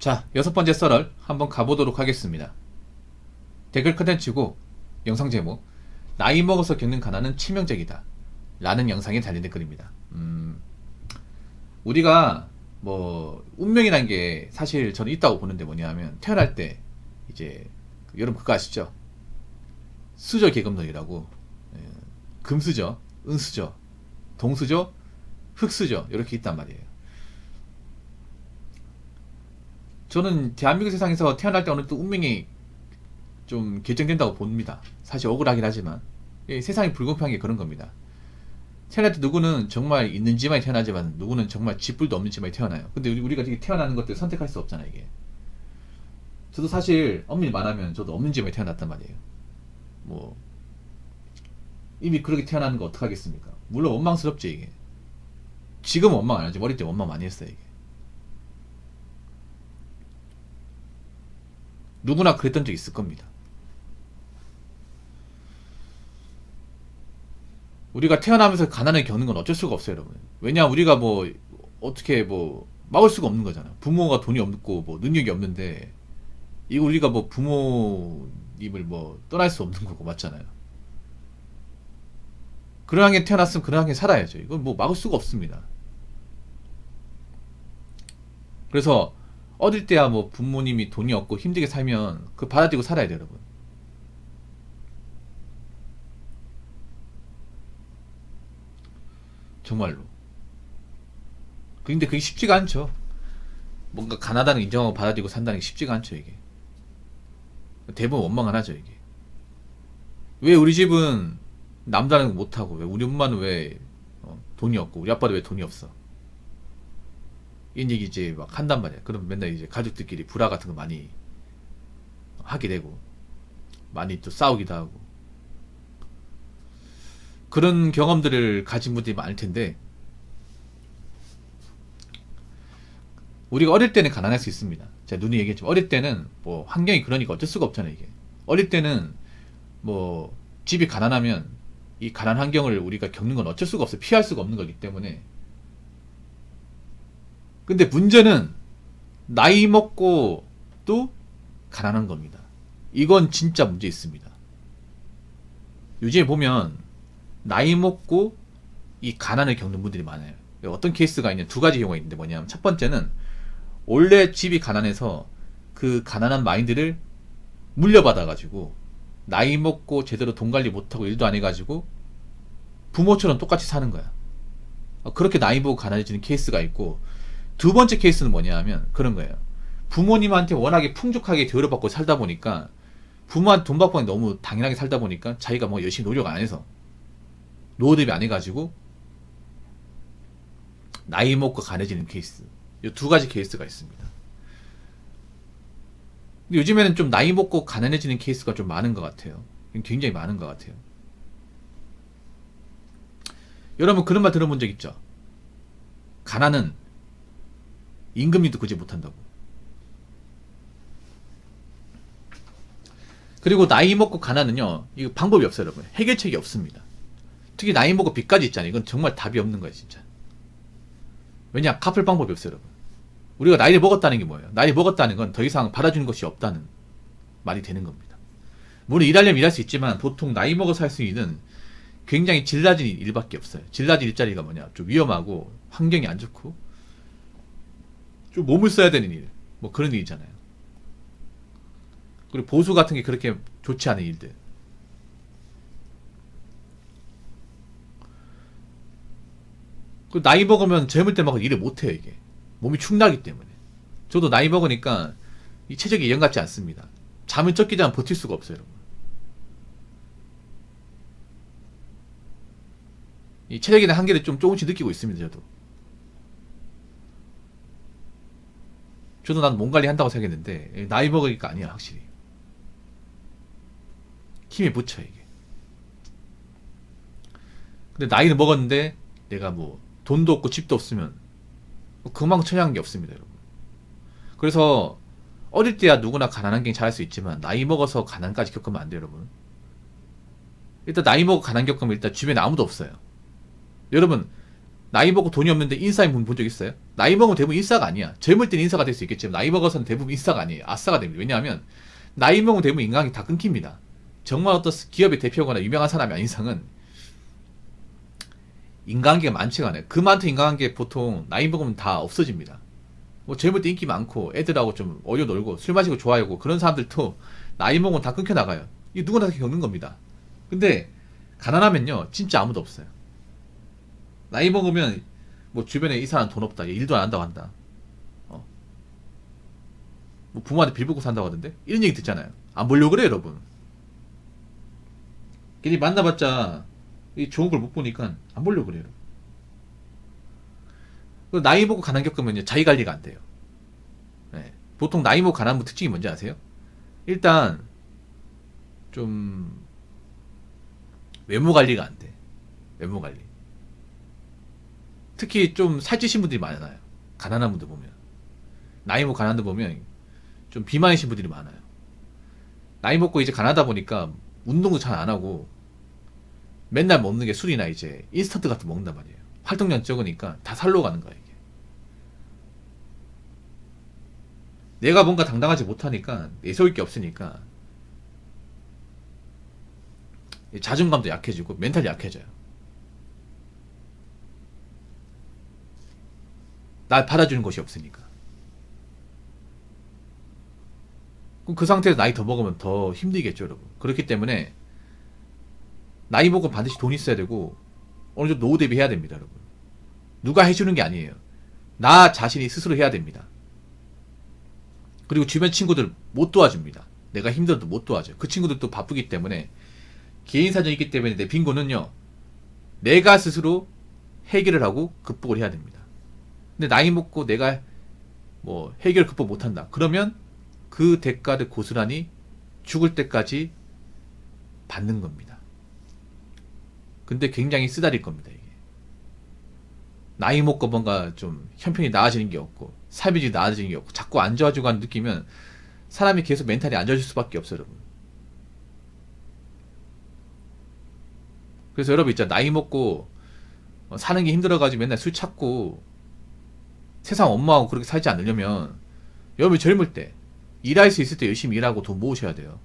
자, 6번째 썰을 한번 가보도록 하겠습니다. 댓글 컨텐츠고 영상 제목, 나이 먹어서 겪는 가난은 치명적이다 라는 영상에 달린 댓글입니다. 우리가 뭐 운명이란 게 사실 저는 있다고 보는데, 뭐냐면 태어날 때 이제 여러분 그거 아시죠? 수저 계급론이라고. 금수저, 은수저, 동수저, 흙수저 이렇게 있단 말이에요. 저는 대한민국 세상에서 태어날 때 어느 또 운명이 좀 결정된다고 봅니다. 사실 억울하긴 하지만 세상이 불공평한 게 그런 겁니다. 태어날 때 누구는 정말 있는 집안에 태어나지만 누구는 정말 집불도 없는 집안에 태어나요. 근데 우리가 이렇게 태어나는 것들 선택할 수 없잖아요, 이게. 저도 사실 엄밀히 말하면 저도 없는 집안에 태어났단 말이에요. 뭐 이미 그렇게 태어나는 거 어떡하겠습니까? 물론 원망스럽죠, 이게. 지금은 원망 안 하지. 어릴 때 원망 많이 했어요, 이게. 누구나 그랬던 적 있을 겁니다. 우리가 태어나면서 가난을 겪는 건 어쩔 수가 없어요, 여러분. 왜냐, 우리가 뭐 어떻게 뭐 막을 수가 없는 거잖아. 부모가 돈이 없고 뭐 능력이 없는데 이거 우리가 뭐 부모님을 뭐 떠날 수 없는 거고, 맞잖아요. 그런 환경에 태어났으면 그런 환경에 살아야죠. 이건 뭐 막을 수가 없습니다. 그래서 어릴 때야 뭐 부모님이 돈이 없고 힘들게 살면 그 받아들이고 살아야 돼요, 여러분. 정말로. 근데 그게 쉽지가 않죠. 뭔가 가난하다는 걸 인정하고 받아들이고 산다는 게 쉽지가 않죠, 이게. 대부분 원망을 하죠, 이게. 왜 우리 집은 남자는 거 못하고, 왜 우리 엄마는 왜 돈이 없고, 우리 아빠도 왜 돈이 없어? 이런 얘기 이제 막 한단 말이야. 그럼 맨날 이제 가족들끼리 불화 같은 거 많이 하게 되고, 많이 또 싸우기도 하고. 그런 경험들을 가진 분들이 많을 텐데, 우리가 어릴 때는 가난할 수 있습니다. 제가 누누이 얘기했지만, 어릴 때는 뭐 환경이 그러니까 어쩔 수가 없잖아요, 이게. 어릴 때는 뭐 집이 가난하면 이 가난 환경을 우리가 겪는 건 어쩔 수가 없어요. 피할 수가 없는 거기 때문에. 근데 문제는 나이 먹고 또 가난한 겁니다. 이건 진짜 문제 있습니다. 요즘에 보면 나이 먹고 이 가난을 겪는 분들이 많아요. 어떤 케이스가 있냐, 두 가지 경우가 있는데, 뭐냐면 첫 번째는 원래 집이 가난해서 그 가난한 마인드를 물려받아가지고 나이 먹고 제대로 돈 관리 못하고 일도 안 해가지고 부모처럼 똑같이 사는 거야. 그렇게 나이 보고 가난해지는 케이스가 있고, 두 번째 케이스는 뭐냐 하면 그런 거예요. 부모님한테 워낙에 풍족하게 대우받고 살다 보니까, 부모한테 돈 받고 너무 당연하게 살다 보니까 자기가 뭐 열심히 노력 안 해서 노후 대비 안 해가지고 나이 먹고 가난해지는 케이스. 이 두 가지 케이스가 있습니다. 근데 요즘에는 좀 나이 먹고 가난해지는 케이스가 좀 많은 것 같아요. 굉장히 많은 것 같아요. 여러분 그런 말 들어본 적 있죠? 가난은 임금님도 구제 못한다고. 그리고 나이 먹고 가난은요, 이거 방법이 없어요, 여러분. 해결책이 없습니다. 특히 나이 먹고 빚까지 있잖아요. 이건 정말 답이 없는 거예요, 진짜. 왜냐, 갚을 방법이 없어요, 여러분. 우리가 나이를 먹었다는 게 뭐예요? 나이 먹었다는 건 더 이상 받아주는 것이 없다는 말이 되는 겁니다. 물론 일하려면 일할 수 있지만 보통 나이 먹어서 할 수 있는 굉장히 질 낮은 일밖에 없어요. 질 낮은 일자리가 뭐냐, 좀 위험하고 환경이 안 좋고 좀 몸을 써야 되는 일, 뭐 그런 일이잖아요. 그리고 보수 같은 게 그렇게 좋지 않은 일들. 그 나이 먹으면 젊을 때만큼 일을 못해요, 이게. 몸이 축나기 때문에. 저도 나이 먹으니까 이 체력이 예전 같지 않습니다. 잠을 쫓기지 않으면 버틸 수가 없어요, 여러분. 이 체력에 대한 한계를 좀 조금씩 느끼고 있습니다, 저도 난 몸 관리 한다고 생각했는데 나이 먹으니까 아니야, 확실히. 힘이 붙여, 이게. 근데 나이를 먹었는데 내가 뭐 돈도 없고 집도 없으면 그만큼 처량한 게 없습니다, 여러분. 그래서 어릴 때야 누구나 가난한 게 잘할 수 있지만 나이 먹어서 가난까지 겪으면 안 돼요, 여러분. 일단 나이 먹고 가난 겪으면 일단 주변에 아무도 없어요. 여러분, 나이 먹고 돈이 없는데 인싸인 분 본 적 있어요? 나이 먹으면 대부분 인싸가 아니야. 젊을 때는 인싸가 될 수 있겠지만 나이 먹어서는 대부분 인싸가 아니에요. 아싸가 됩니다. 왜냐하면 나이 먹으면 대부분 인간관계 다 끊깁니다. 정말 어떤 기업의 대표거나 유명한 사람이 아닌 이상은 인간관계가 많지가 않아요. 그 많던 인간관계 보통 나이 먹으면 다 없어집니다. 뭐 젊을 때 인기 많고 애들하고 좀 어려 놀고 술 마시고 좋아하고 그런 사람들도 나이 먹으면 다 끊겨 나가요. 이게 누구나 다 겪는 겁니다. 근데 가난하면요 진짜 아무도 없어요. 나이 먹으면 뭐 주변에 이 사람 돈 없다, 얘 일도 안 한다고 한다. 뭐 부모한테 빌붙고 산다고 하던데 이런 얘기 듣잖아요. 안 보려고 그래요, 여러분. 괜히 만나봤자 이 좋은 걸 못 보니까 안 보려고 그래요. 나이 먹고 가난 겪으면 자기 관리가 안 돼요. 네. 보통 나이 먹고 가난 분 특징이 뭔지 아세요? 일단 좀 외모 관리가 안 돼. 외모 관리. 특히 좀 살찌신 분들이 많아요. 가난한 분들 보면. 나이 먹고 가난한 분들 보면 좀 비만이신 분들이 많아요. 나이 먹고 이제 가난하다 보니까 운동도 잘 안 하고 맨날 먹는 게 술이나 이제 인스턴트 같은 거 먹는단 말이에요. 활동량 적으니까 다 살로 가는 거야, 이게. 내가 뭔가 당당하지 못하니까 내세울 게 없으니까 자존감도 약해지고 멘탈이 약해져요. 날 받아주는 것이 없으니까. 그럼 그 상태에서 나이 더 먹으면 더 힘들겠죠, 여러분. 그렇기 때문에 나이 먹으면 반드시 돈 있어야 되고 어느 정도 노후 대비해야 됩니다, 여러분. 누가 해주는 게 아니에요. 나 자신이 스스로 해야 됩니다. 그리고 주변 친구들 못 도와줍니다. 내가 힘들어도 못 도와줘요. 그 친구들도 바쁘기 때문에 개인 사정이 있기 때문에 내 빈곤은요 내가 스스로 해결을 하고 극복을 해야 됩니다. 근데 나이 먹고 내가 뭐 해결 극복 못한다. 그러면 그 대가를 고스란히 죽을 때까지 받는 겁니다. 근데 굉장히 쓰다릴 겁니다, 이게. 나이 먹고 뭔가 좀 형편이 나아지는 게 없고 삶이 나아지는 게 없고 자꾸 안 좋아지고 하는 느끼면 사람이 계속 멘탈이 안 좋아질 수밖에 없어요, 여러분. 그래서 여러분 있잖아, 나이 먹고 사는 게 힘들어가지고 맨날 술 찾고 세상 엄마하고 그렇게 살지 않으려면 여러분이 젊을 때 일할 수 있을 때 열심히 일하고 돈 모으셔야 돼요.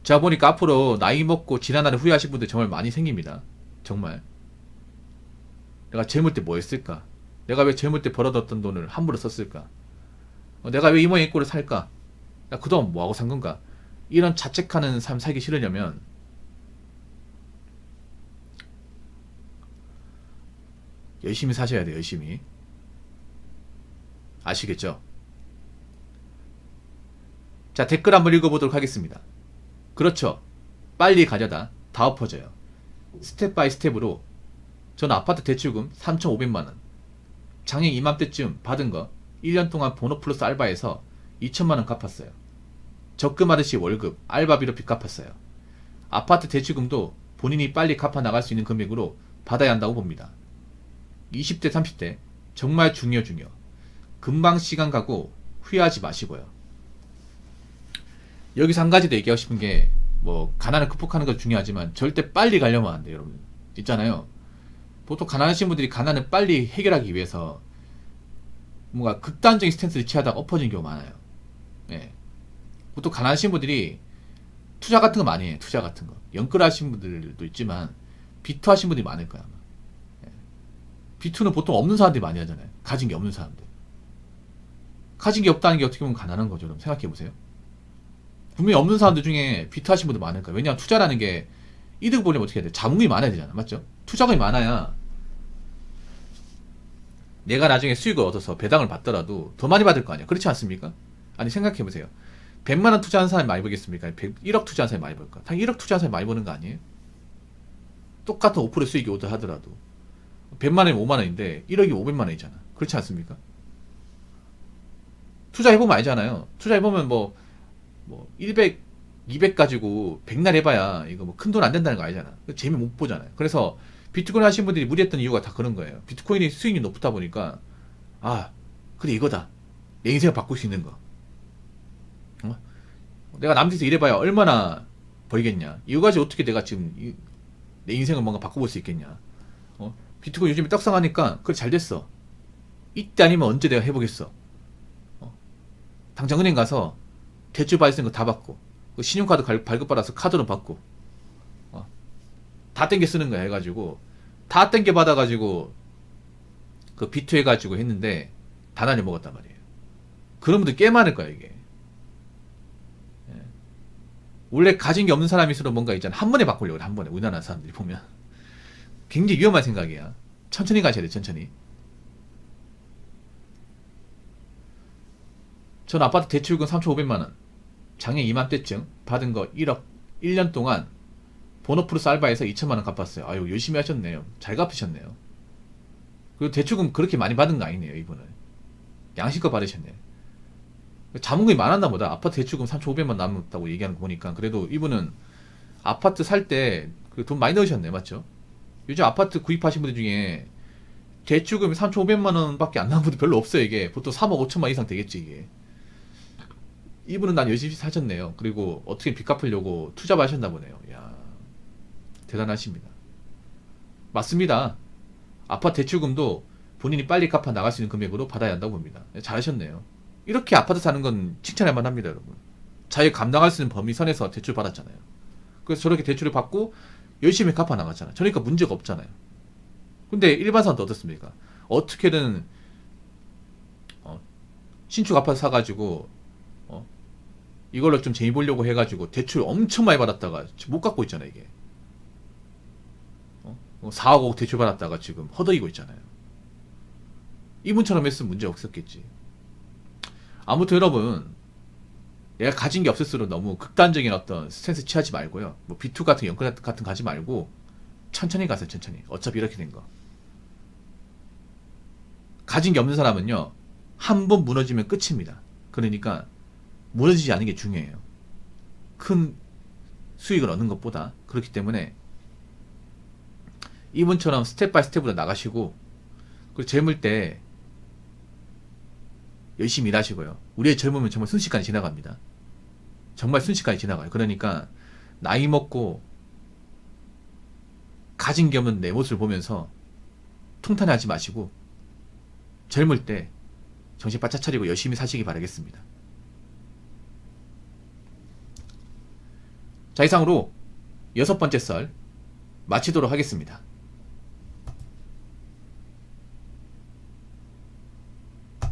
제가 보니까 앞으로 나이 먹고 지난날에 후회하실 분들 정말 많이 생깁니다. 정말. 내가 젊을 때 뭐 했을까? 내가 왜 젊을 때 벌어뒀던 돈을 함부로 썼을까? 내가 왜 이 모양 이 꼴을 살까? 나 그동안 뭐하고 산 건가? 이런 자책하는 삶 살기 싫으려면 열심히 사셔야 돼요, 열심히. 아시겠죠? 자, 댓글 한번 읽어보도록 하겠습니다. 그렇죠. 빨리 가져다 다 엎어져요. 스텝 바이 스텝으로 전 아파트 대출금 3,500만원 작년 이맘때쯤 받은 거 1년 동안 보너 플러스 알바해서 2천만원 갚았어요. 적금하듯이 월급, 알바비로 빚 갚았어요. 아파트 대출금도 본인이 빨리 갚아 나갈 수 있는 금액으로 받아야 한다고 봅니다. 20대 30대 정말 중요. 금방 시간 가고 후회하지 마시고요. 여기서 한 가지 더 얘기하고 싶은 게 뭐 가난을 극복하는 건 중요하지만 절대 빨리 가려면 안 돼요, 여러분. 있잖아요. 보통 가난하신 분들이 가난을 빨리 해결하기 위해서 뭔가 극단적인 스탠스를 취하다가 엎어지는 경우가 많아요. 네. 보통 가난하신 분들이 투자 같은 거 많이 해요. 투자 같은 거. 연끌 하신 분들도 있지만 비투 하신 분들이 많을 거야, 아마. 네. 비투는 보통 없는 사람들이 많이 하잖아요. 가진 게 없는 사람들. 가진 게 없다는 게 어떻게 보면 가난한 거죠. 여러분 생각해 보세요. 분명히 없는 사람들 중에 비투 하신 분들 많을 거예요. 왜냐하면 투자라는 게 이득 보려면 어떻게 해야 돼? 자금이 많아야 되잖아. 맞죠? 투자금이 많아야 내가 나중에 수익을 얻어서 배당을 받더라도 더 많이 받을 거 아니야. 그렇지 않습니까? 아니 생각해 보세요. 100만원 투자한 사람이 많이 벌겠습니까? 1억 투자한 사람이 많이 벌까? 당연히 1억 투자한 사람이 많이 버는 거 아니에요? 똑같은 5% 수익이 오더 하더라도 100만원이면 5만원인데 1억이 500만원이잖아. 그렇지 않습니까? 투자해보면 알잖아요. 투자해보면 뭐 100, 200 가지고 100날 해봐야 이거 뭐 큰 돈 안 된다는 거 알잖아. 재미 못 보잖아요. 그래서 비트코인 하신 분들이 무리했던 이유가 다 그런 거예요. 비트코인이 수익률이 높다 보니까 그래 이거다. 내 인생을 바꿀 수 있는 거. 내가 남들에서 일해봐야 얼마나 벌겠냐. 이거 가지고 어떻게 내가 지금 내 인생을 뭔가 바꿔볼 수 있겠냐. 비트코인 요즘에 떡상하니까 그래 잘 됐어. 이때 아니면 언제 내가 해보겠어. 당장 은행 가서 대출 받을 수 있는 거 다 받고 그 신용카드 발급받아서 카드로 받고 다 땡겨 쓰는 거야 해가지고 다 땡겨 받아가지고 그 비트 해가지고 했는데 다 날려 먹었단 말이에요. 그런 분들 꽤 많을 거야 이게. 예. 원래 가진 게 없는 사람일수록 뭔가 있잖아 한 번에 바꾸려고 그래. 한 번에 우리나라 사람들이 보면 굉장히 위험한 생각이야. 천천히 가셔야 돼 천천히. 전 아파트 대출금 3,500만원 작년 이맘때쯤 받은 거 1억 1년 동안 보너프루스 알바에서 2천만원 갚았어요. 아유 열심히 하셨네요. 잘 갚으셨네요. 그리고 대출금 그렇게 많이 받은 거 아니네요 이분은. 양식껏 받으셨네요. 자문금이 많았나 보다. 아파트 대출금 3,500만 남았다고 얘기하는 거 보니까 그래도 이분은 아파트 살 때 그 돈 많이 넣으셨네 맞죠? 요즘 아파트 구입하신 분들 중에 대출금이 3,500만원 밖에 안 나온 분들 별로 없어요 이게. 보통 3억 5천만 이상 되겠지 이게. 이분은 난 열심히 사셨네요. 그리고 어떻게 빚 갚으려고 투잡 하셨나 보네요. 야 대단하십니다. 맞습니다. 아파트 대출금도 본인이 빨리 갚아 나갈 수 있는 금액으로 받아야 한다고 봅니다. 잘하셨네요. 이렇게 아파트 사는 건 칭찬할 만합니다 여러분. 자기가 감당할 수 있는 범위 선에서 대출 받았잖아요. 그래서 저렇게 대출을 받고 열심히 갚아 나갔잖아요. 그러니까 문제가 없잖아요. 근데 일반 사람도 어떻습니까? 어떻게든 신축 아파트 사가지고 이걸로 좀 재미 보려고 해가지고 대출 엄청 많이 받았다가 지금 못 갚고 있잖아요 이게. 4억 5억 대출 받았다가 지금 허덕이고 있잖아요. 이분처럼 했으면 문제 없었겠지. 아무튼 여러분 내가 가진 게 없을수록 너무 극단적인 어떤 스탠스 취하지 말고요. 뭐 B2 같은 연끌 같은 가지 말고 천천히 가세요 천천히. 어차피 이렇게 된 거. 가진 게 없는 사람은요 한 번 무너지면 끝입니다. 그러니까 무너지지 않는 게 중요해요. 큰 수익을 얻는 것보다. 그렇기 때문에 이분처럼 스텝 바이 스텝으로 나가시고 그리고 젊을 때 열심히 일하시고요. 우리의 젊으면 정말 순식간에 지나갑니다. 정말 순식간에 지나가요. 그러니까 나이 먹고 가진 게 없는 내 모습을 보면서 통탄하지 마시고 젊을 때 정신 바짝 차리고 열심히 사시기 바라겠습니다. 자 이상으로 6번째 썰 마치도록 하겠습니다.